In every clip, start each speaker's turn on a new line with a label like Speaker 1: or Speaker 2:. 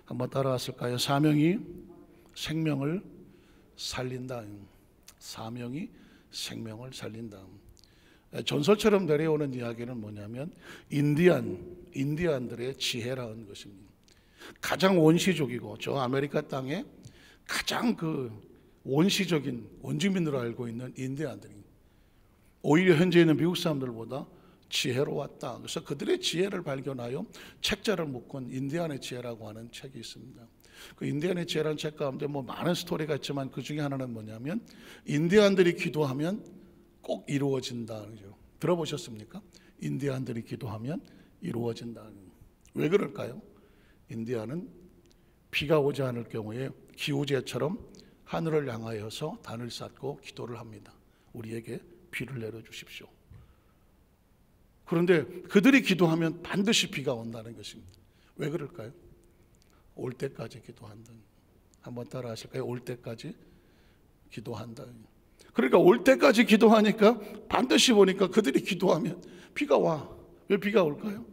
Speaker 1: 한번 따라왔을까요? 사명이 생명을 살린다. 사명이 생명을 살린다. 전설처럼 내려오는 이야기는 뭐냐면 인디안들의 지혜라는 것입니다. 가장 원시적이고 저 아메리카 땅에 가장 그 원시적인 원주민으로 알고 있는 인디안들이 오히려 현재 있는 미국 사람들보다 지혜로웠다. 그래서 그들의 지혜를 발견하여 책자를 묶은 인디안의 지혜라고 하는 책이 있습니다. 그 인디안의 지혜라는 책 가운데 뭐 많은 스토리가 있지만 그 중에 하나는 뭐냐면 인디안들이 기도하면 꼭 이루어진다는 거죠. 들어보셨습니까? 인디안들이 기도하면 이루어진다는. 왜 그럴까요? 인디안은 비가 오지 않을 경우에 기우제처럼 하늘을 향하여서 단을 쌓고 기도를 합니다. 우리에게 비를 내려주십시오. 그런데 그들이 기도하면 반드시 비가 온다는 것입니다. 왜 그럴까요? 올 때까지 기도한다. 한번 따라 하실까요? 올 때까지 기도한다. 그러니까 올 때까지 기도하니까 반드시 보니까 그들이 기도하면 비가 와. 왜 비가 올까요?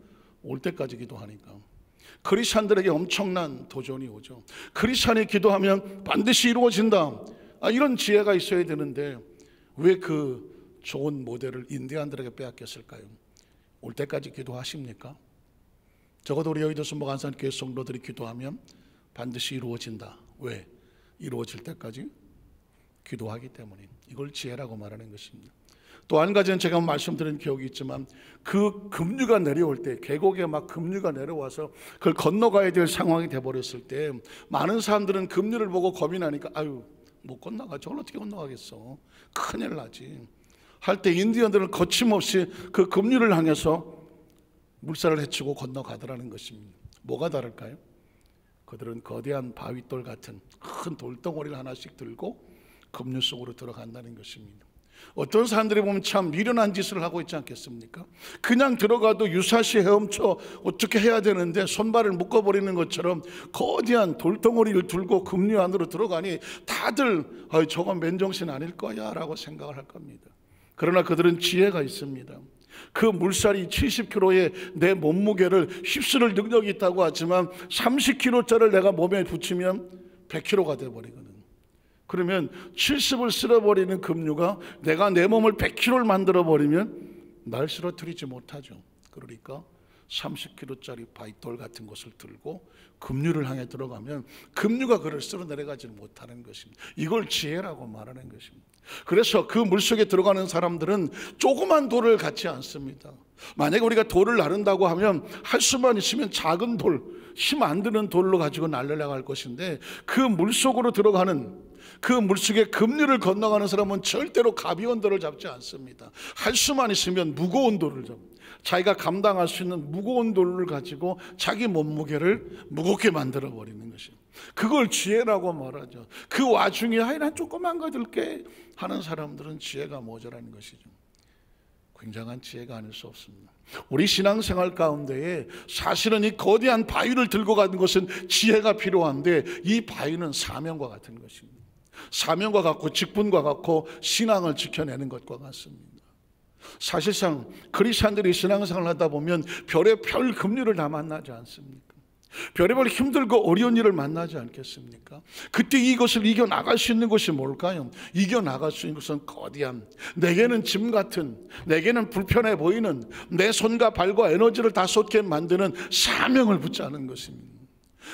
Speaker 1: 올 때까지 기도하니까. 크리스찬들에게 엄청난 도전이 오죠. 크리스찬이 기도하면 반드시 이루어진다. 이런 지혜가 있어야 되는데 왜 그 좋은 모델을 인디안들에게 빼앗겼을까요? 올 때까지 기도하십니까? 적어도 우리 여의도 순복안산교회 성도들이 기도하면 반드시 이루어진다. 왜? 이루어질 때까지 기도하기 때문에. 이걸 지혜라고 말하는 것입니다. 또 한 가지는 제가 말씀드린 기억이 있지만 그 급류가 내려올 때, 계곡에 막 급류가 내려와서 그걸 건너가야 될 상황이 돼버렸을 때 많은 사람들은 급류를 보고 겁이 나니까 아유 못 건너가. 저걸 어떻게 건너가겠어. 큰일 나지. 할 때 인디언들은 거침없이 그 급류를 향해서 물살을 헤치고 건너가더라는 것입니다. 뭐가 다를까요? 그들은 거대한 바위돌 같은 큰 돌덩어리를 하나씩 들고 급류 속으로 들어간다는 것입니다. 어떤 사람들이 보면 참 미련한 짓을 하고 있지 않겠습니까? 그냥 들어가도 유사시 헤엄쳐 어떻게 해야 되는데 손발을 묶어버리는 것처럼 거대한 돌덩어리를 들고 급류 안으로 들어가니 다들 저건 맨정신 아닐 거야 라고 생각을 할 겁니다. 그러나 그들은 지혜가 있습니다. 그 물살이 70kg의 내 몸무게를 휩쓸을 능력이 있다고 하지만 30kg짜리를 내가 몸에 붙이면 100kg가 돼버리거든. 그러면 70을 쓸어버리는 급류가 내가 내 몸을 100kg를 만들어버리면 날 쓰러뜨리지 못하죠. 그러니까 30kg짜리 바위돌 같은 것을 들고 급류를 향해 들어가면 급류가 그를 쓸어내려가지 못하는 것입니다. 이걸 지혜라고 말하는 것입니다. 그래서 그 물속에 들어가는 사람들은 조그만 돌을 갖지 않습니다. 만약에 우리가 돌을 나른다고 하면 할 수만 있으면 작은 돌, 힘 안 드는 돌로 가지고 날려나갈 것인데 그 물속으로 들어가는 그 물속에 급류를 건너가는 사람은 절대로 가벼운 돌을 잡지 않습니다. 할 수만 있으면 무거운 돌을 잡습니다. 자기가 감당할 수 있는 무거운 돌을 가지고 자기 몸무게를 무겁게 만들어 버리는 것입니다. 그걸 지혜라고 말하죠. 그 와중에 난 조그만 거 들게 하는 사람들은 지혜가 모자라는 것이죠. 굉장한 지혜가 아닐 수 없습니다. 우리 신앙생활 가운데에 사실은 이 거대한 바위를 들고 가는 것은 지혜가 필요한데 이 바위는 사명과 같은 것입니다. 사명과 같고 직분과 같고 신앙을 지켜내는 것과 같습니다. 사실상 크리스찬들이 신앙생활을 하다 보면 별의 별 급류를 다 만나지 않습니까? 별의별 힘들고 어려운 일을 만나지 않겠습니까? 그때 이것을 이겨나갈 수 있는 것이 뭘까요? 이겨나갈 수 있는 것은 거대한, 내게는 짐 같은, 내게는 불편해 보이는 내 손과 발과 에너지를 다 쏟게 만드는 사명을 붙잡는 것입니다.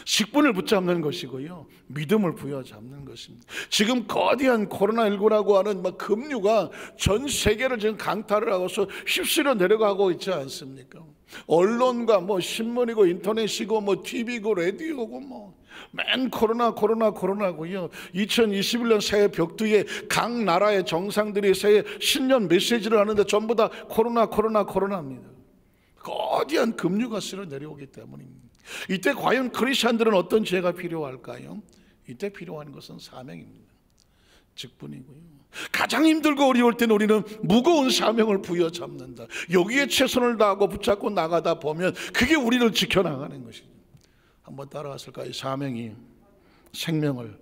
Speaker 1: 직분을 붙잡는 것이고요, 믿음을 부여잡는 것입니다. 지금 거대한 코로나19라고 하는 급류가 전 세계를 지금 강타를 하고서 휩쓸어 내려가고 있지 않습니까? 언론과 신문이고 인터넷이고 TV고 라디오고 맨 코로나고요. 2021년 새해 벽두에 각 나라의 정상들이 새해 신년 메시지를 하는데 전부 다 코로나입니다. 거대한 급류가 쓸어 내려오기 때문입니다. 이때 과연 크리스찬들은 어떤 지혜가 필요할까요? 이때 필요한 것은 사명입니다. 직분이고요. 가장 힘들고 어려울 때는 우리는 무거운 사명을 부여잡는다. 여기에 최선을 다하고 붙잡고 나가다 보면 그게 우리를 지켜나가는 것이죠. 한번 따라왔을까요? 사명이 생명을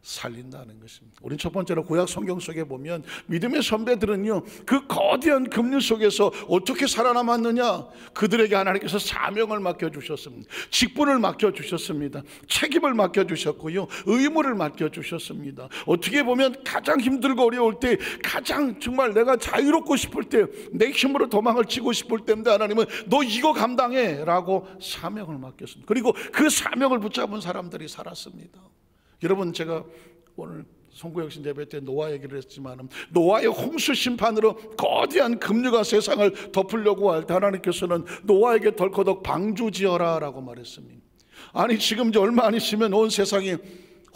Speaker 1: 살린다는 것입니다. 우린 첫 번째로 구약 성경 속에 보면 믿음의 선배들은요, 그 거대한 급류 속에서 어떻게 살아남았느냐, 그들에게 하나님께서 사명을 맡겨주셨습니다. 직분을 맡겨주셨습니다. 책임을 맡겨주셨고요, 의무를 맡겨주셨습니다. 어떻게 보면 가장 힘들고 어려울 때, 가장 정말 내가 자유롭고 싶을 때, 내 힘으로 도망을 치고 싶을 때인데 하나님은 너 이거 감당해 라고 사명을 맡겼습니다. 그리고 그 사명을 붙잡은 사람들이 살았습니다. 여러분, 제가 오늘 송구역신 예배 때 노아 얘기를 했지만, 노아의 홍수 심판으로 거대한 급류가 세상을 덮으려고 할 때 하나님께서는 노아에게 덜커덕 방주 지어라 라고 말했습니다. 아니, 지금 이제 얼마 안 있으면 온 세상이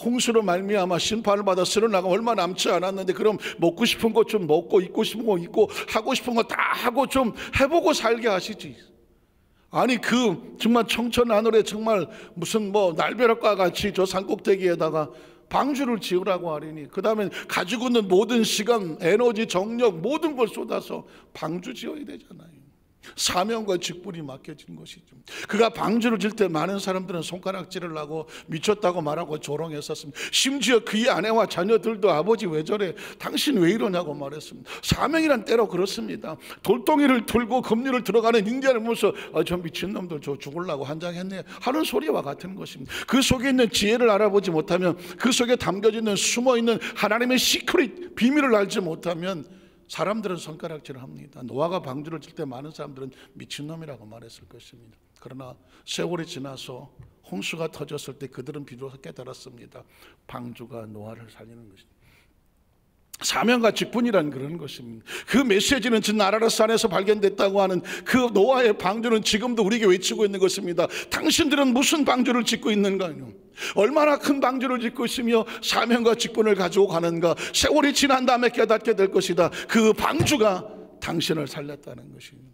Speaker 1: 홍수로 말미암아 심판을 받아 쓰러나가 얼마 남지 않았는데, 그럼 먹고 싶은 거 좀 먹고, 입고 싶은 거 입고, 하고 싶은 거 다 하고 좀 해보고 살게 하시지. 아니, 그 정말 청천하늘에 정말 무슨 뭐 날벼락과 같이 저 산꼭대기에다가 방주를 지으라고 하리니, 그 다음에 가지고 있는 모든 시간, 에너지, 정력 모든 걸 쏟아서 방주 지어야 되잖아요. 사명과 직분이 맡겨진 것이죠. 그가 방주를 질 때 많은 사람들은 손가락질을 하고 미쳤다고 말하고 조롱했었습니다. 심지어 그의 아내와 자녀들도 아버지 왜 저래, 당신 왜 이러냐고 말했습니다. 사명이란 때로 그렇습니다. 돌덩이를 들고 급류를 들어가는 인간을 보면서 저 미친놈들 저 죽으려고 한장했네 하는 소리와 같은 것입니다. 그 속에 있는 지혜를 알아보지 못하면, 그 속에 담겨져 숨어있는 하나님의 시크릿 비밀을 알지 못하면 사람들은 손가락질을 합니다. 노아가 방주를 칠 때 많은 사람들은 미친놈이라고 말했을 것입니다. 그러나 세월이 지나서 홍수가 터졌을 때 그들은 비로소 깨달았습니다. 방주가 노아를 살리는 것입니다. 사명과 직분이란 그런 것입니다. 그 메시지는 진 아라랏산에서 발견됐다고 하는 그 노아의 방주는 지금도 우리에게 외치고 있는 것입니다. 당신들은 무슨 방주를 짓고 있는가요? 얼마나 큰 방주를 짓고 있으며 사명과 직분을 가지고 가는가? 세월이 지난 다음에 깨닫게 될 것이다. 그 방주가 당신을 살렸다는 것입니다.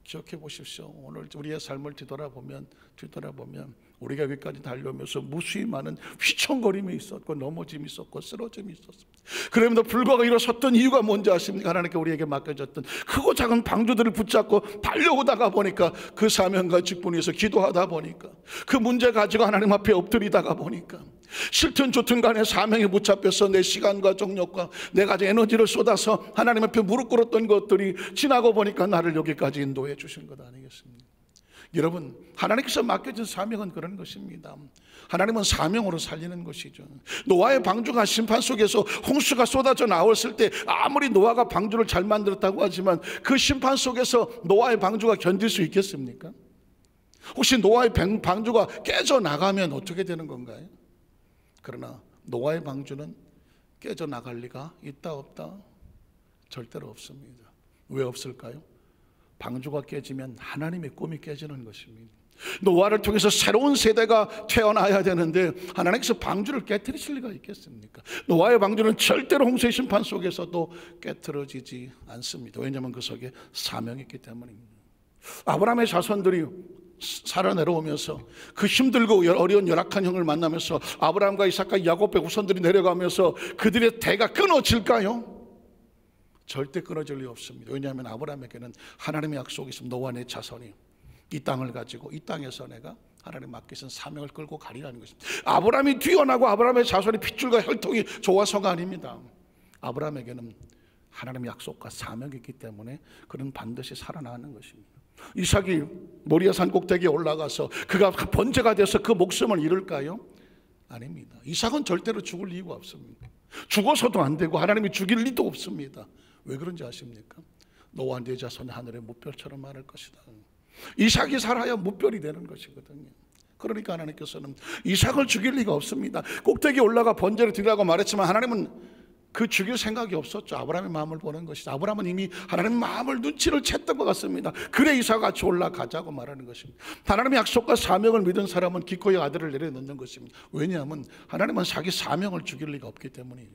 Speaker 1: 기억해 보십시오. 오늘 우리의 삶을 뒤돌아보면 우리가 여기까지 달려오면서 무수히 많은 휘청거림이 있었고, 넘어짐이 있었고, 쓰러짐이 있었습니다. 그럼에도 불구하고 일어섰던 이유가 뭔지 아십니까? 하나님께 우리에게 맡겨졌던 크고 작은 방주들을 붙잡고 달려오다가 보니까, 그 사명과 직분을 위해서 기도하다 보니까, 그 문제 가지고 하나님 앞에 엎드리다가 보니까, 싫든 좋든 간에 사명에 붙잡혀서 내 시간과 정력과 내 가진 에너지를 쏟아서 하나님 앞에 무릎 꿇었던 것들이 지나고 보니까 나를 여기까지 인도해 주신 것 아니겠습니까? 여러분, 하나님께서 맡겨진 사명은 그런 것입니다. 하나님은 사명으로 살리는 것이죠. 노아의 방주가 심판 속에서 홍수가 쏟아져 나왔을 때, 아무리 노아가 방주를 잘 만들었다고 하지만 그 심판 속에서 노아의 방주가 견딜 수 있겠습니까? 혹시 노아의 방주가 깨져 나가면 어떻게 되는 건가요? 그러나 노아의 방주는 깨져 나갈 리가 있다 없다? 절대로 없습니다. 왜 없을까요? 방주가 깨지면 하나님의 꿈이 깨지는 것입니다. 노아를 통해서 새로운 세대가 태어나야 되는데 하나님께서 방주를 깨트리실 리가 있겠습니까? 노아의 방주는 절대로 홍수의 심판 속에서도 깨트려지지 않습니다. 왜냐하면 그 속에 사명이 있기 때문입니다. 아브라함의 자손들이 살아 내려오면서 그 힘들고 어려운 열악한 형을 만나면서 아브라함과 이삭과 야곱의 후손들이 내려가면서 그들의 대가 끊어질까요? 절대 끊어질 리 없습니다. 왜냐하면 아브라함에게는 하나님의 약속이 있습니다. 너와 내 자손이 이 땅을 가지고 이 땅에서 내가 하나님 맡기신 사명을 끌고 가리라는 것입니다. 아브라함이 뛰어나고 아브라함의 자손이 핏줄과 혈통이 좋아서가 아닙니다. 아브라함에게는 하나님의 약속과 사명이 있기 때문에 그는 반드시 살아나는 것입니다. 이삭이 모리아 산 꼭대기에 올라가서 그가 번제가 돼서 그 목숨을 잃을까요? 아닙니다. 이삭은 절대로 죽을 이유가 없습니다. 죽어서도 안 되고 하나님이 죽일 리도 없습니다. 왜 그런지 아십니까? 너와 네 자손이 하늘의 무별처럼 많을 것이다. 이삭이 살아야 무별이 되는 것이거든요. 그러니까 하나님께서는 이삭을 죽일 리가 없습니다. 꼭대기에 올라가 번제를 드리라고 말했지만 하나님은 그 죽일 생각이 없었죠. 아브라함의 마음을 보는 것이죠. 아브라함은 이미 하나님의 마음을 눈치를 챘던 것 같습니다. 그래 이삭아 같이 올라가자고 말하는 것입니다. 하나님의 약속과 사명을 믿은 사람은 기꺼이 아들을 내려놓는 것입니다. 왜냐하면 하나님은 자기 사명을 죽일 리가 없기 때문이에요.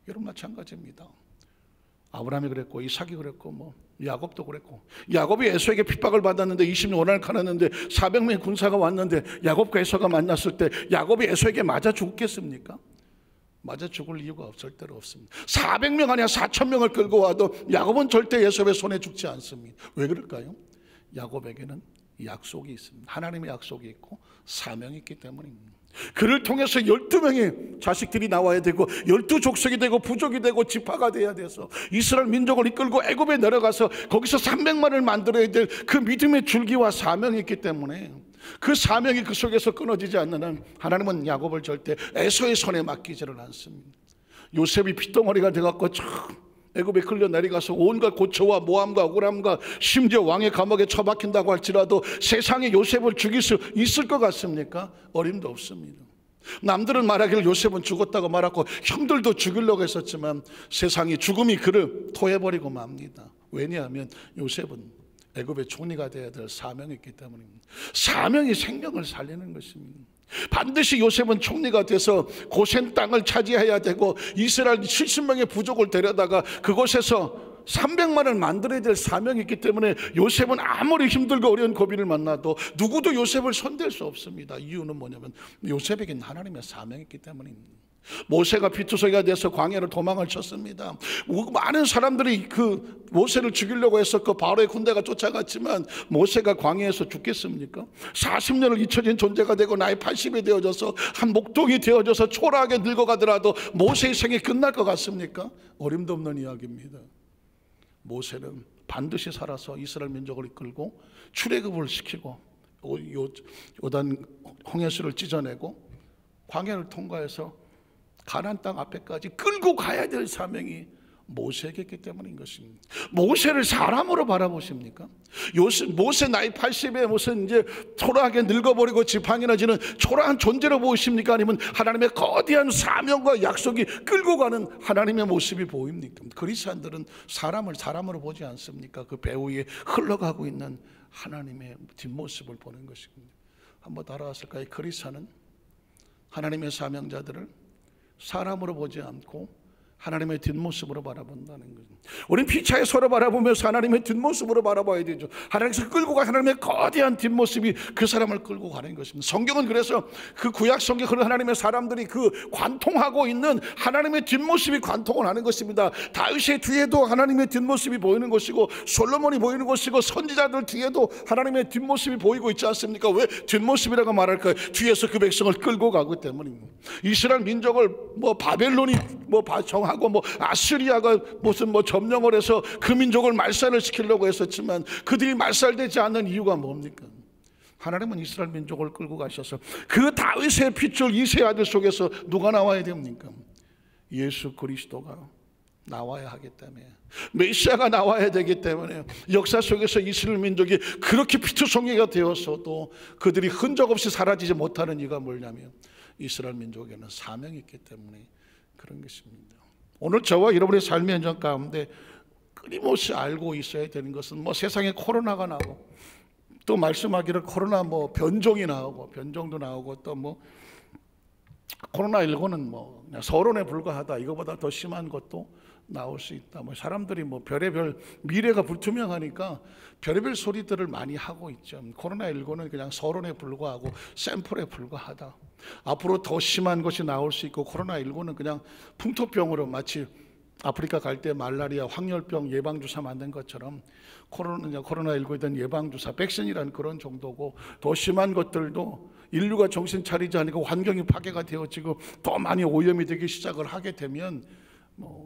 Speaker 1: 여러분 마찬가지입니다. 아브라함이 그랬고 이삭이 그랬고 야곱도 그랬고, 야곱이 에서에게 핍박을 받았는데 20년 원한을 가놨는데 400명의 군사가 왔는데 야곱과 에서가 만났을 때 야곱이 에서에게 맞아 죽겠습니까? 맞아 죽을 이유가 절대로 없습니다. 400명 아니야 4,000명을 끌고 와도 야곱은 절대 에서의 손에 죽지 않습니다. 왜 그럴까요? 야곱에게는 약속이 있습니다. 하나님의 약속이 있고 사명이 있기 때문입니다. 그를 통해서 12명의 자식들이 나와야 되고 12족속이 되고 부족이 되고 지파가 돼야 돼서 이스라엘 민족을 이끌고 애굽에 내려가서 거기서 300만을 만들어야 될 그 믿음의 줄기와 사명이 있기 때문에 그 사명이 그 속에서 끊어지지 않는 한 하나님은 야곱을 절대 에서의 손에 맡기지를 않습니다. 요셉이 핏덩어리가 돼갖고 애굽에 끌려 내려가서 온갖 고초와 모함과 억울함과 심지어 왕의 감옥에 처박힌다고 할지라도 세상에 요셉을 죽일 수 있을 것 같습니까? 어림도 없습니다. 남들은 말하기를 요셉은 죽었다고 말하고 형들도 죽이려고 했었지만 세상이 죽음이 그를 토해버리고 맙니다. 왜냐하면 요셉은 애굽의 총리가 되어야 될 사명이 있기 때문입니다. 사명이 생명을 살리는 것입니다. 반드시 요셉은 총리가 돼서 고센 땅을 차지해야 되고 이스라엘 70명의 부족을 데려다가 그곳에서 300만을 만들어야 될 사명이 있기 때문에 요셉은 아무리 힘들고 어려운 고비를 만나도 누구도 요셉을 손댈 수 없습니다. 이유는 뭐냐면 요셉에겐 하나님의 사명이 있기 때문입니다. 모세가 피투성이가 돼서 광야로 도망을 쳤습니다. 많은 사람들이 그 모세를 죽이려고 했었고 바로의 군대가 쫓아갔지만 모세가 광야에서 죽겠습니까? 40년을 잊혀진 존재가 되고 나이 80이 되어져서 한 목동이 되어져서 초라하게 늙어가더라도 모세의 생이 끝날 것 같습니까? 어림도 없는 이야기입니다. 모세는 반드시 살아서 이스라엘 민족을 이끌고 출애굽을 시키고 요단 홍해수를 찢어내고 광야를 통과해서 가나안 땅 앞에까지 끌고 가야 될 사명이 모세에게 있기 때문인 것입니다. 모세를 사람으로 바라보십니까? 모세 나이 80에 무슨 이제 초라하게 늙어버리고 지팡이나 지는 초라한 존재로 보이십니까? 아니면 하나님의 거대한 사명과 약속이 끌고 가는 하나님의 모습이 보입니까? 그리스도인들은 사람을 사람으로 보지 않습니까? 그 배 위에 흘러가고 있는 하나님의 뒷모습을 보는 것입니다. 한번 따라왔을까요? 그리스도는 하나님의 사명자들을 사람으로 보지 않고 하나님의 뒷모습으로 바라본다는 거죠. 우리는 피차에 서로 바라보면서 하나님의 뒷모습으로 바라봐야 되죠. 하나님께서 끌고 가 하나님의 거대한 뒷모습이 그 사람을 끌고 가는 것입니다. 성경은 그래서 그 구약 성경 하나님의 사람들이 그 관통하고 있는 하나님의 뒷모습이 관통을 하는 것입니다. 다윗의 뒤에도 하나님의 뒷모습이 보이는 것이고 솔로몬이 보이는 것이고 선지자들 뒤에도 하나님의 뒷모습이 보이고 있지 않습니까? 왜 뒷모습이라고 말할까요? 뒤에서 그 백성을 끌고 가기 때문입니다. 이스라엘 민족을 바벨론이 하고 아시리아가 무슨 점령을 해서 그 민족을 말살을 시키려고 했었지만 그들이 말살되지 않는 이유가 뭡니까? 하나님은 이스라엘 민족을 끌고 가셔서 그 다윗의 핏줄 이세 아들 속에서 누가 나와야 됩니까? 예수 그리스도가 나와야 하기 때문에, 메시아가 나와야 되기 때문에 역사 속에서 이스라엘 민족이 그렇게 피투성이가 되었어도 그들이 흔적 없이 사라지지 못하는 이유가 뭐냐면 이스라엘 민족에는 사명이 있기 때문에 그런 것입니다. 오늘 저와 여러분의 삶의 현장 가운데 끊임없이 알고 있어야 되는 것은 세상에 코로나가 나오고 또 말씀하기를 코로나 변종이 나오고 변종도 나오고 또 코로나19는 그냥 서론에 불과하다, 이거보다 더 심한 것도 나올 수 있다. 사람들이 별의별 미래가 불투명하니까 별의별 소리들을 많이 하고 있죠. 코로나19는 그냥 서론에 불과하고 샘플에 불과하다. 앞으로 더 심한 것이 나올 수 있고 코로나19는 그냥 풍토병으로 마치 아프리카 갈 때 말라리아, 황열병 예방주사 만든 것처럼 코로나19에 대한 예방주사, 백신이라는 그런 정도고 더 심한 것들도 인류가 정신 차리지 않고 환경이 파괴가 되어지고 더 많이 오염이 되기 시작을 하게 되면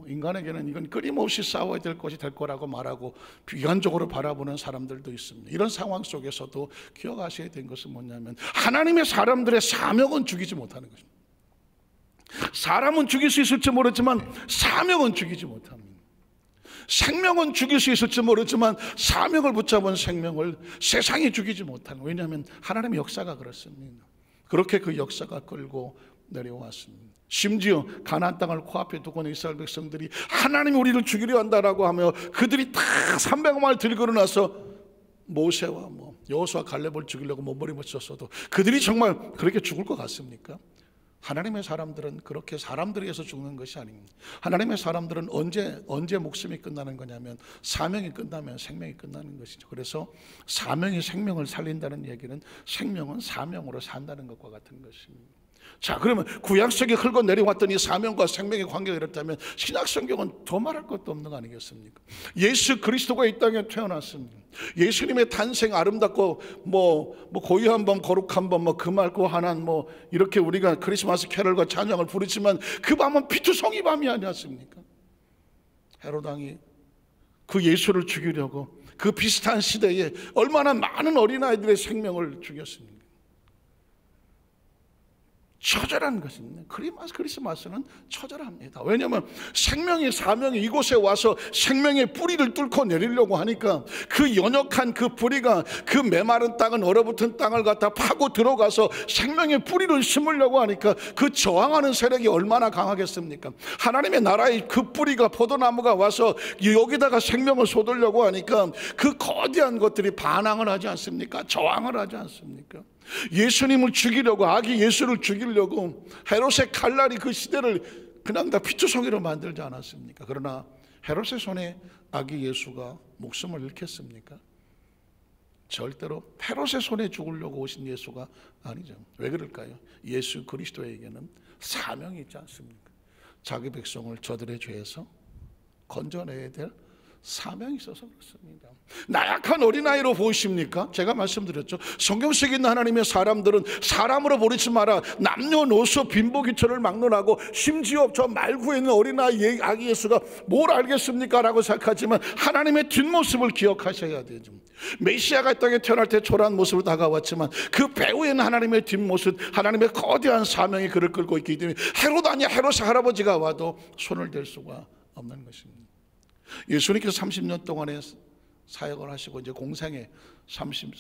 Speaker 1: 인간에게는 이건 끊임없이 싸워야 될 것이 될 거라고 말하고 비관적으로 바라보는 사람들도 있습니다. 이런 상황 속에서도 기억하셔야 될 것은 뭐냐면 하나님의 사람들의 사명은 죽이지 못하는 것입니다. 사람은 죽일 수 있을지 모르지만 사명은 죽이지 못합니다. 생명은 죽일 수 있을지 모르지만 사명을 붙잡은 생명을 세상이 죽이지 못하는, 왜냐하면 하나님의 역사가 그렇습니다. 그렇게 그 역사가 끌고 내려왔습니다. 심지어 가나안 땅을 코앞에 두고 있는 이스라엘 백성들이 하나님이 우리를 죽이려 한다라고 하며 그들이 다 300만을 들고 일어나서 모세와 여호수아 갈렙을 죽이려고 몸부림쳤어도 그들이 정말 그렇게 죽을 것 같습니까? 하나님의 사람들은 그렇게 사람들에 의해서 죽는 것이 아닙니다. 하나님의 사람들은 언제 목숨이 끝나는 거냐면 사명이 끝나면 생명이 끝나는 것이죠. 그래서 사명이 생명을 살린다는 얘기는 생명은 사명으로 산다는 것과 같은 것입니다. 자, 그러면 구약성경에 흘러 내려왔던 이 사명과 생명의 관계가 이렇다면 신약성경은 더 말할 것도 없는 거 아니겠습니까? 예수 그리스도가 이 땅에 태어났습니다. 예수님의 탄생 아름답고 고요한 밤 거룩한 밤 금맑고 환한 이렇게 우리가 크리스마스 캐럴과 찬양을 부르지만 그 밤은 피투성이 밤이 아니었습니까? 헤롯 왕이 그 예수를 죽이려고 그 비슷한 시대에 얼마나 많은 어린아이들의 생명을 죽였습니까? 처절한 것입니다. 크리스마스는 처절합니다. 왜냐하면 생명의 사명이 이곳에 와서 생명의 뿌리를 뚫고 내리려고 하니까 그 연약한 그 뿌리가 그 메마른 땅은 얼어붙은 땅을 갖다 파고 들어가서 생명의 뿌리를 심으려고 하니까 그 저항하는 세력이 얼마나 강하겠습니까? 하나님의 나라의 그 뿌리가 포도나무가 와서 여기다가 생명을 쏟으려고 하니까 그 거대한 것들이 반항을 하지 않습니까? 저항을 하지 않습니까? 예수님을 죽이려고, 아기 예수를 죽이려고 헤롯의 칼날이 그 시대를 그냥 다 피투성이로 만들지 않았습니까? 그러나 헤롯의 손에 아기 예수가 목숨을 잃겠습니까? 절대로 헤롯의 손에 죽으려고 오신 예수가 아니죠. 왜 그럴까요? 예수 그리스도에게는 사명이 있지 않습니까? 자기 백성을 저들의 죄에서 건져내야 될 사명이 있어서 그렇습니다. 나약한 어린아이로 보이십니까? 제가 말씀드렸죠. 성경 속에 있는 하나님의 사람들은 사람으로 버리지 마라, 남녀노소 빈부귀천을 막론하고 심지어 저 말구에 있는 어린아이 아기 예수가 뭘 알겠습니까? 라고 생각하지만 하나님의 뒷모습을 기억하셔야 되죠. 메시아가 이 땅에 태어날 때 초라한 모습으로 다가왔지만 그 배후에는 하나님의 뒷모습, 하나님의 거대한 사명이 그를 끌고 있기 때문에 헤롯 아니야 헤롯의 할아버지가 와도 손을 댈 수가 없는 것입니다. 예수님께서 30년 동안의 사역을 하시고 이제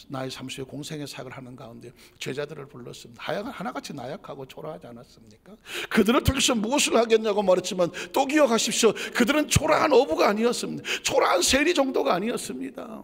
Speaker 1: 나이 30에 공생의 사역을 하는 가운데 제자들을 불렀습니다. 하나같이 나약하고 초라하지 않았습니까? 그들을 통해서 무엇을 하겠냐고 말했지만 또 기억하십시오. 그들은 초라한 어부가 아니었습니다. 초라한 세리 정도가 아니었습니다.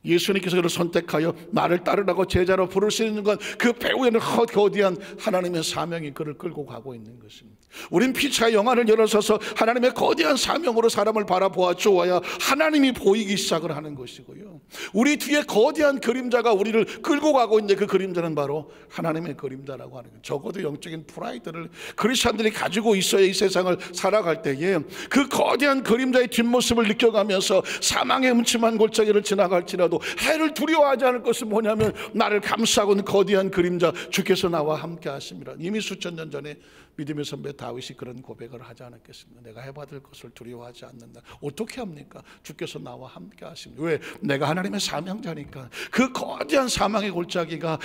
Speaker 1: 예수님께서 그를 선택하여 나를 따르라고 제자로 부르시는 건 그 배후에는 거대한 하나님의 사명이 그를 끌고 가고 있는 것입니다. 우린 피차의 영안을 열어서서 하나님의 거대한 사명으로 사람을 바라보아 주어야 하나님이 보이기 시작을 하는 것이고요, 우리 뒤에 거대한 그림자가 우리를 끌고 가고 있는데 그 그림자는 바로 하나님의 그림자라고 하는 거예요. 적어도 영적인 프라이드를 크리스찬들이 가지고 있어야 이 세상을 살아갈 때에 그 거대한 그림자의 뒷모습을 느껴가면서 사망의 음침한 골짜기를 지나갈지라도 해를 두려워하지 않을 것은 뭐냐면 나를 감싸고 있는 거대한 그림자 주께서 나와 함께 하십니다. 이미 수천 년 전에 믿음의 선배 다윗이 그런 고백을 하지 않았겠습니까? 내가 해받을 것을 두려워하지 않는다. 어떻게 합니까? 주께서 나와 함께 하십니다. 왜? 내가 하나님의 사명자니까. 그 거대한 사망의 골짜기가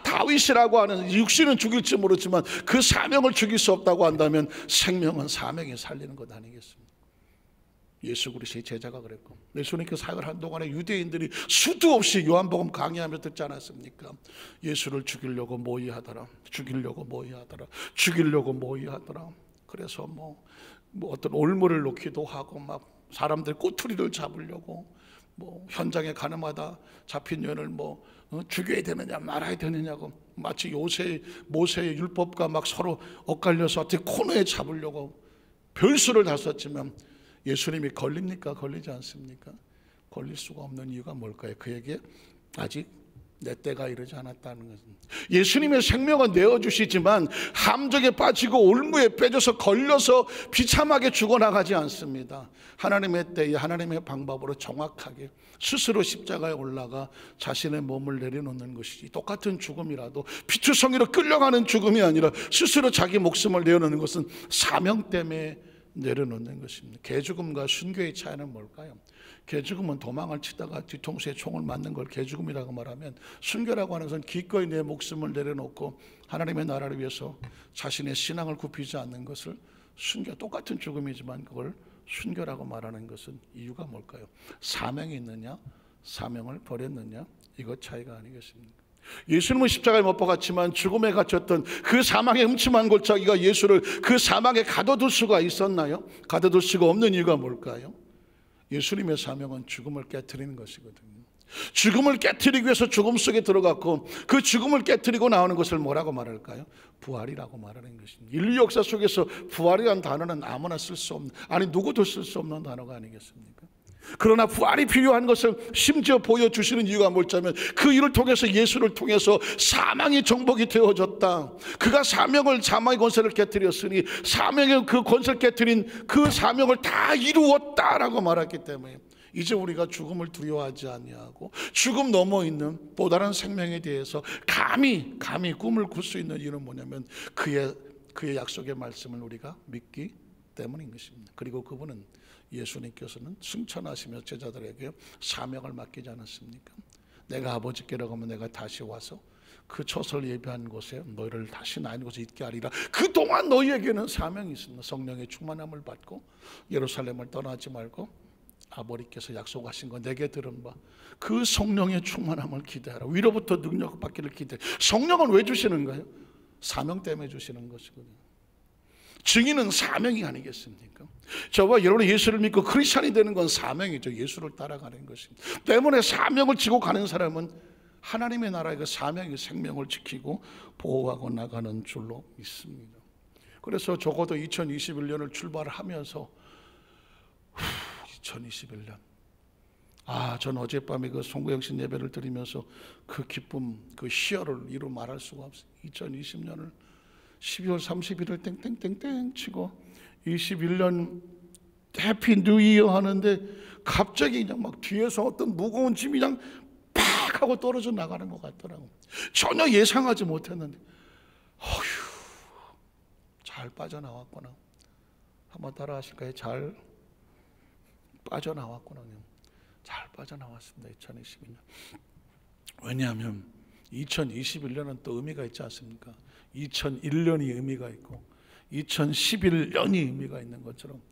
Speaker 1: 다윗이라고 하는, 육신은 죽일지 모르지만 그 사명을 죽일 수 없다고 한다면 생명은 사명이 살리는 것 아니겠습니까? 예수 그리스도의 제자가 그랬고, 예수님께서 사역을 한 동안에 유대인들이 수도 없이 요한복음 강의하며 듣지 않았습니까? 예수를 죽이려고 모의하더라, 죽이려고 모의하더라, 죽이려고 모의하더라. 그래서 어떤 올무를 놓기도 하고 막 사람들 꼬투리를 잡으려고 현장에 가는마다 잡힌 여인을 죽여야 되느냐 말아야 되느냐고 마치 모세의 율법과 막 서로 엇갈려서 어떻게 코너에 잡으려고 별수를 다 썼지만 예수님이 걸립니까? 걸리지 않습니까? 걸릴 수가 없는 이유가 뭘까요? 그에게 아직 내 때가 이르지 않았다는 것입니다. 예수님의 생명은 내어주시지만 함정에 빠지고 올무에 빼져서 걸려서 비참하게 죽어나가지 않습니다. 하나님의 때에 하나님의 방법으로 정확하게 스스로 십자가에 올라가 자신의 몸을 내려놓는 것이지, 똑같은 죽음이라도 피투성이로 끌려가는 죽음이 아니라 스스로 자기 목숨을 내어놓는 것은 사명 때문에 내려놓는 것입니다. 개죽음과 순교의 차이는 뭘까요? 개죽음은 도망을 치다가 뒤통수에 총을 맞는 걸 개죽음이라고 말하면, 순교라고 하는 것은 기꺼이 내 목숨을 내려놓고 하나님의 나라를 위해서 자신의 신앙을 굽히지 않는 것을 순교, 똑같은 죽음이지만 그걸 순교라고 말하는 것은 이유가 뭘까요? 사명이 있느냐, 사명을 버렸느냐, 이것 차이가 아니겠습니까? 예수님은 십자가에 못 박았지만 죽음에 갇혔던 그 사망의 음침한 골짜기가 예수를 그 사망에 가둬둘 수가 있었나요? 가둬둘 수가 없는 이유가 뭘까요? 예수님의 사명은 죽음을 깨트리는 것이거든요. 죽음을 깨트리기 위해서 죽음 속에 들어갔고, 그 죽음을 깨트리고 나오는 것을 뭐라고 말할까요? 부활이라고 말하는 것입니다. 인류 역사 속에서 부활이라는 단어는 아무나 쓸 수 없는, 아니 누구도 쓸 수 없는 단어가 아니겠습니까? 그러나 부활이 필요한 것을 심지어 보여주시는 이유가 뭘까면 그 일을 통해서, 예수를 통해서 사망이 정복이 되어졌다. 그가 사망의 권세를 깨뜨렸으니 사명의 그 권세를 깨뜨린 그 사명을 다 이루었다라고 말했기 때문에 이제 우리가 죽음을 두려워하지 아니하고 죽음 넘어 있는 또 다른 생명에 대해서 감히 꿈을 꿀 수 있는 이유는 뭐냐면 그의 약속의 말씀을 우리가 믿기 때문인 것입니다. 그리고 그분은, 예수님께서는 승천하시며 제자들에게 사명을 맡기지 않았습니까? 내가 아버지께로 가면 내가 다시 와서 그 처소를 예비한 곳에 너희를 다시 나 있는 곳에 있게 하리라. 그동안 너희에게는 사명이 있습니다. 성령의 충만함을 받고 예루살렘을 떠나지 말고 아버지께서 약속하신 거 내게 들은 바 그 성령의 충만함을 기대하라. 위로부터 능력을 받기를 기대해. 성령은 왜 주시는가요? 사명 때문에 주시는 것이거든요. 증인은 사명이 아니겠습니까? 저와 여러분이 예수를 믿고 크리스찬이 되는 건 사명이죠. 예수를 따라가는 것입니다. 때문에 사명을 지고 가는 사람은 하나님의 나라의 그 사명의 생명을 지키고 보호하고 나가는 줄로 믿습니다. 그래서 적어도 2021년을 출발하면서 2021년, 전 어젯밤에 그 송구영신 예배를 드리면서 그 기쁨, 그 희열을 이루 말할 수가 없어요. 2020년을 12월 31일 땡땡땡땡 치고 21년 해피 뉴 이어 하는데 갑자기 그냥 막 뒤에서 어떤 무거운 짐이 그냥 팍 하고 떨어져 나가는 것 같더라고. 전혀 예상하지 못했는데 잘 빠져나왔구나. 한번 따라 하실까요? 잘 빠져나왔구나. 잘 빠져나왔습니다. 2021년. 왜냐하면 2021년은 또 의미가 있지 않습니까? 2001년이 의미가 있고 2011년이 의미가 있는 것처럼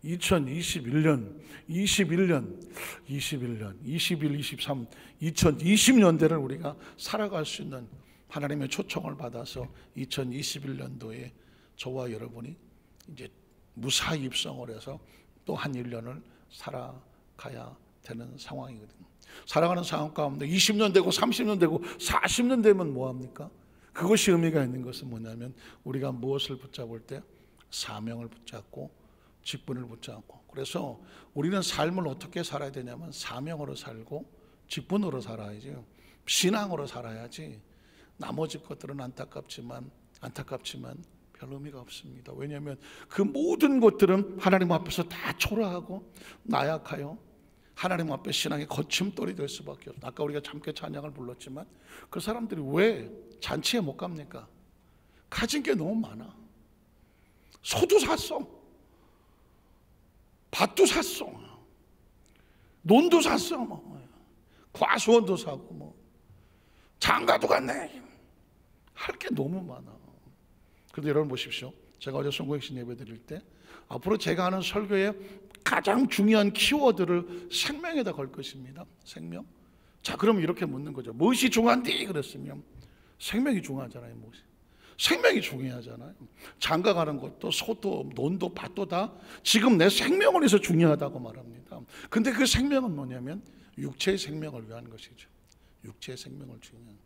Speaker 1: 2021년, 21년, 21년, 21, 23, 2020년대를 우리가 살아갈 수 있는 하나님의 초청을 받아서 2021년도에 저와 여러분이 이제 무사히 입성을 해서 또 한 1년을 살아가야 되는 상황이거든요. 살아가는 상황 가운데 20년 되고 30년 되고 40년 되면 뭐합니까? 그것이 의미가 있는 것은 뭐냐면 우리가 무엇을 붙잡을 때 사명을 붙잡고 직분을 붙잡고, 그래서 우리는 삶을 어떻게 살아야 되냐면 사명으로 살고 직분으로 살아야죠. 신앙으로 살아야지 나머지 것들은 안타깝지만 별 의미가 없습니다. 왜냐하면 그 모든 것들은 하나님 앞에서 다 초라하고 나약하여 하나님 앞에 신앙의 거침돌이 될 수밖에 없어요. 아까 우리가 함께 찬양을 불렀지만 그 사람들이 왜 잔치에 못 갑니까? 가진 게 너무 많아. 소도 샀어, 밭도 샀어, 논도 샀어, 과수원도 사고 장가도 갔네. 할 게 너무 많아. 그런데 여러분 보십시오. 제가 어제 송구행신 예배 드릴 때 앞으로 제가 하는 설교의 가장 중요한 키워드를 생명에다 걸 것입니다. 생명. 자, 그럼 이렇게 묻는 거죠. 무엇이 중요한디? 그랬으면 생명이 중요하잖아요. 무엇이. 생명이 중요하잖아요. 장가 가는 것도 소도 논도 밭도 다 지금 내 생명을 위해서 중요하다고 말합니다. 근데 그 생명은 뭐냐면 육체의 생명을 위한 것이죠. 육체의 생명을 중요한.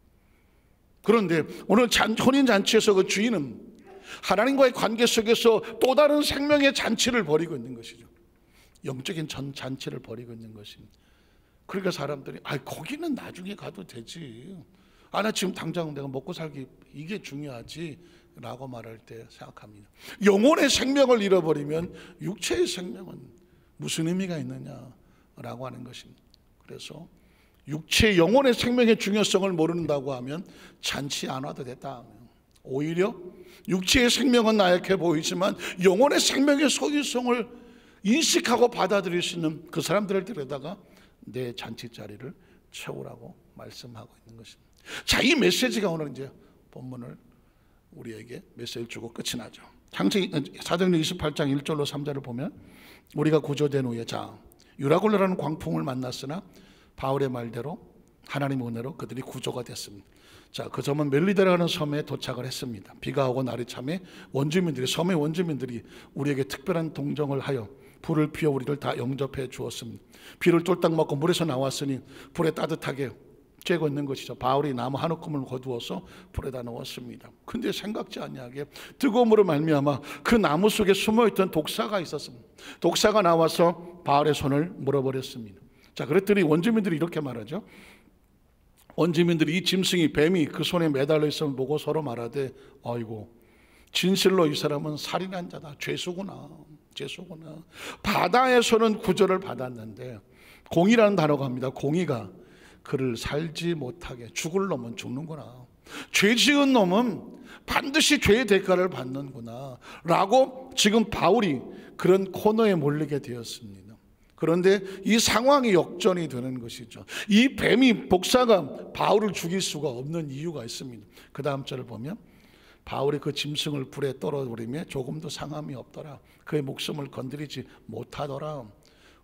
Speaker 1: 그런데 오늘 혼인잔치에서 그 주인은 하나님과의 관계 속에서 또 다른 생명의 잔치를 벌이고 있는 것이죠. 영적인 잔치를 벌이고 있는 것입니다. 그러니까 사람들이 거기는 나중에 가도 되지, 나 지금 당장 내가 먹고 살기 이게 중요하지 라고 말할 때 생각합니다. 영혼의 생명을 잃어버리면 육체의 생명은 무슨 의미가 있느냐라고 하는 것입니다. 그래서 육체 영혼의 생명의 중요성을 모른다고 하면 잔치 안 와도 됐다. 오히려 육체의 생명은 나약해 보이지만 영혼의 생명의 소유성을 인식하고 받아들일 수 있는 그 사람들을 데려다가 내 잔치 자리를 채우라고 말씀하고 있는 것입니다. 자, 이 메시지가 오늘 이제 본문을 우리에게 메시지를 주고 끝이 나죠. 사도행전 28장 1절로 3절을 보면 우리가 구조된 후에 유라굴라라는 광풍을 만났으나 바울의 말대로 하나님의 은혜로 그들이 구조가 됐습니다. 자, 그 점은 멜리데라는 섬에 도착을 했습니다. 비가 오고 날이 참에 섬의 원주민들이 우리에게 특별한 동정을 하여 불을 피워 우리를 다 영접해 주었습니다. 비를 쫄딱 맞고 물에서 나왔으니 불에 따뜻하게 쬐고 있는 것이죠. 바울이 나무 한 움큼을 거두어서 불에다 넣었습니다. 근데 생각지 아니하게 뜨거움으로 말미암아 그 나무 속에 숨어있던 독사가 있었습니다. 독사가 나와서 바울의 손을 물어버렸습니다. 자, 그랬더니 원주민들이 이렇게 말하죠. 원주민들이 이 짐승이, 뱀이 그 손에 매달려 있음을 보고 서로 말하되, 아이고, 진실로 이 사람은 살인한 자다. 죄수구나. 바다에서는 구절을 받았는데 공의라는 단어가 합니다. 공의가 그를 살지 못하게, 죽을 놈은 죽는구나, 죄 지은 놈은 반드시 죄의 대가를 받는구나 라고 지금 바울이 그런 코너에 몰리게 되었습니다. 그런데 이 상황이 역전이 되는 것이죠. 이 뱀이, 독사가 바울을 죽일 수가 없는 이유가 있습니다. 그 다음 절을 보면 바울이 그 짐승을 불에 떨어버리며 조금도 상함이 없더라. 그의 목숨을 건드리지 못하더라.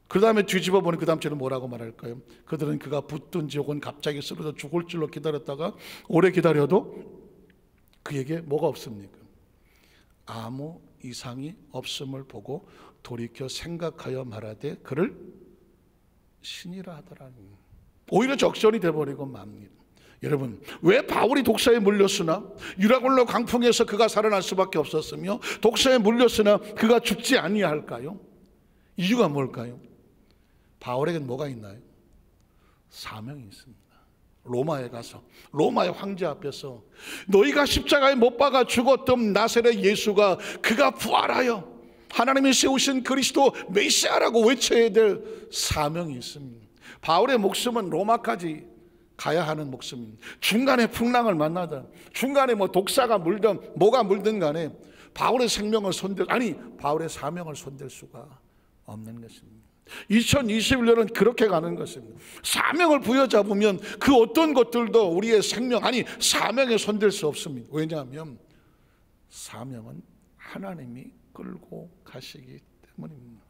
Speaker 1: 그 다음에 뒤집어 보니 그 다음 절은 뭐라고 말할까요? 그들은 그가 붙든지 혹은 갑자기 쓰러져 죽을 줄로 기다렸다가 오래 기다려도 그에게 뭐가 없습니까? 아무 이상이 없음을 보고 돌이켜 생각하여 말하되 그를 신이라 하더라니. 오히려 적전이 되어버리고 맙니다. 여러분, 왜 바울이 독사에 물렸으나 유라굴로 강풍에서 그가 살아날 수밖에 없었으며 독사에 물렸으나 그가 죽지 아니할까요? 이유가 뭘까요? 바울에게는 뭐가 있나요? 사명이 있습니다. 로마에 가서 로마의 황제 앞에서 너희가 십자가에 못 박아 죽었던 나사렛 예수가 그가 부활하여 하나님이 세우신 그리스도 메시아라고 외쳐야 될 사명이 있습니다. 바울의 목숨은 로마까지 가야 하는 목숨입니다. 중간에 풍랑을 만나든 중간에 뭐 독사가 물든 뭐가 물든 간에 바울의 생명을 바울의 사명을 손댈 수가 없는 것입니다. 2021년은 그렇게 가는 것입니다. 사명을 부여잡으면 그 어떤 것들도 우리의 생명, 사명에 손댈 수 없습니다. 왜냐하면 사명은 하나님이 끌고 가시기 때문입니다.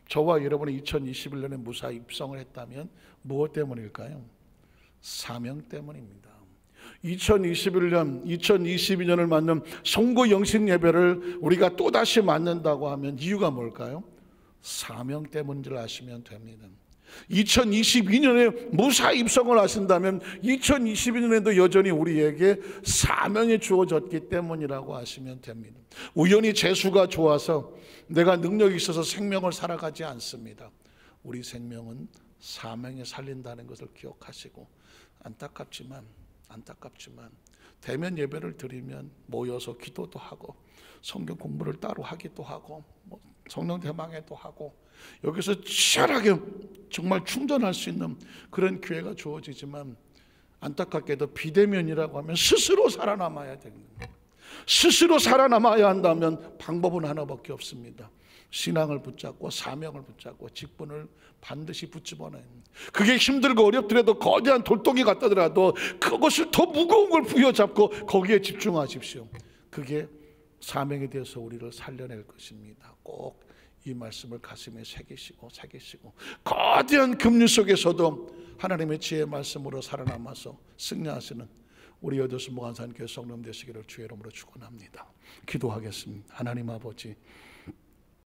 Speaker 1: 저와 여러분이 2021년에 무사히 입성을 했다면 무엇 때문일까요? 사명 때문입니다. 2022년을 맞는 송구 영신 예배를 우리가 또다시 맞는다고 하면 이유가 뭘까요? 사명 때문인 줄 아시면 됩니다. 2022년에 무사히 입성을 하신다면 2022년에도 여전히 우리에게 사명이 주어졌기 때문이라고 아시면 됩니다. 우연히 재수가 좋아서 내가 능력이 있어서 생명을 살아가지 않습니다. 우리 생명은 사명에 살린다는 것을 기억하시고, 안타깝지만 대면 예배를 드리면 모여서 기도도 하고 성경 공부를 따로 하기도 하고 성령 대망회도 하고 여기서 치열하게 정말 충전할 수 있는 그런 기회가 주어지지만, 안타깝게도 비대면이라고 하면 스스로 살아남아야 됩니다. 스스로 살아남아야 한다면 방법은 하나밖에 없습니다. 신앙을 붙잡고 사명을 붙잡고 직분을 반드시 붙잡아내야 합니다. 그게 힘들고 어렵더라도 거대한 돌덩이 같다더라도 그것을 더 무거운 걸 부여잡고 거기에 집중하십시오. 그게 사명에 대해서 우리를 살려낼 것입니다. 꼭 이 말씀을 가슴에 새기시고 거대한 급류 속에서도 하나님의 지혜의 말씀으로 살아남아서 승리하시는 우리 여도수 무한산교회 성령 되시기를 주의 이름으로 축원합니다. 기도하겠습니다. 하나님 아버지,